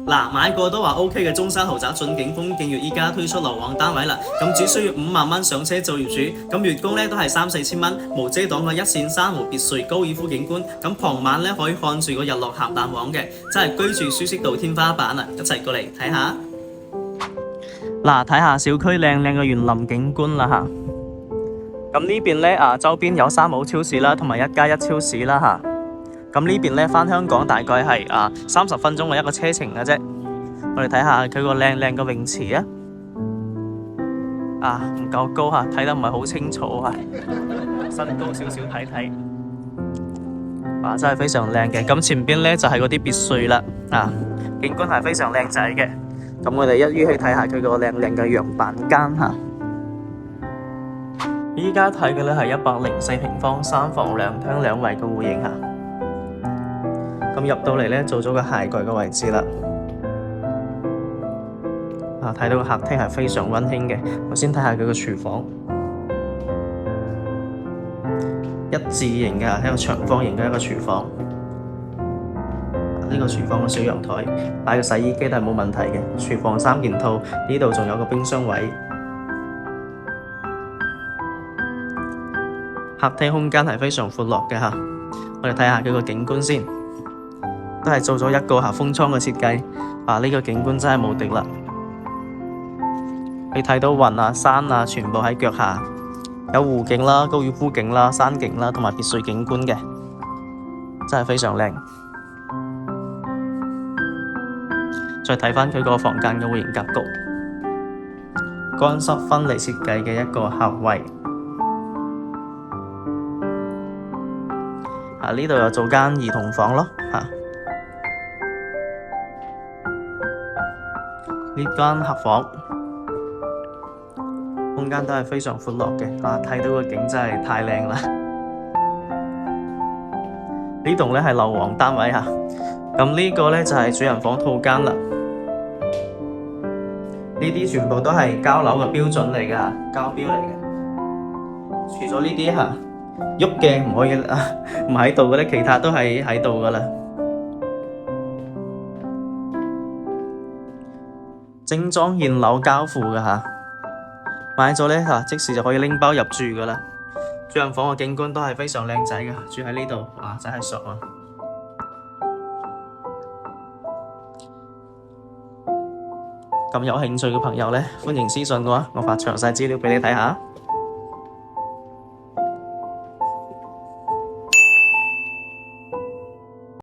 嗱，買過都話 OK 嘅中山豪宅駿景風景悅依家推出樓王單位啦，咁只需要5萬蚊上車做業主，咁月供咧都係3-4千蚊，無遮擋嘅一線珊瑚別墅高爾夫景觀，咁傍晚咧可以看住個日落鹹蛋黃嘅，真係居住舒適到天花板啊！一齊過嚟睇下。嗱，睇下小區靚靚嘅園林景觀啦嚇。咁呢邊咧周邊有三寶超市啦，同埋1+1超市啦嚇。咁呢邊咧返香港大概係30分鐘嘅一個車程嘅啫。我哋睇下佢個靚靚嘅泳池啊，唔夠高嚇，睇得唔係好清楚啊，身高少少睇睇。哇，真係非常靚嘅。咁前邊咧就係嗰啲別墅啦，景觀係非常靚仔嘅。咁我哋一於去睇下佢個靚靚嘅洋板間嚇。依家睇嘅咧係104平方3房2廳2衛嘅戶型嚇。咁入到嚟咧，做咗個鞋櫃嘅位置啦。睇到個客廳係非常溫馨嘅。我先睇下佢個廚房，一字型嘅一個長方形嘅一個廚房。呢個廚房嘅小陽台，擺個洗衣機都係冇問題嘅。廚房3件套，呢度仲有個冰箱位。客廳空間係非常闊落嘅嚇。我哋睇下佢個景觀先。都係做咗一個風窗嘅設計，呢個景觀真係無敵啦！你睇到雲山全部喺腳下，有湖景啦、高爾夫景啦、山景啦，同埋別墅景觀嘅，真係非常靚。再睇返佢個房間嘅戶型格局，乾濕分離設計嘅一個客衛。呢度又做間兒童房咯，呢間客房空間都係非常闊落嘅，睇到個景真係太靚啦！呢棟咧係樓王單位嚇，咁呢個咧就係主人房套間啦。呢啲全部都係交樓嘅標準嚟㗎，交標嚟嘅。除咗呢啲喐嘅唔可以唔喺度嘅咧，其他都係喺度㗎啦。精裝現樓交付嘅嚇，買咗咧即時就可以拎包入住嘅啦。主人房嘅景觀都係非常靚仔嘅，住喺呢度真係爽啊！咁有興趣嘅朋友咧，歡迎私信我，我發詳細資料俾你睇下。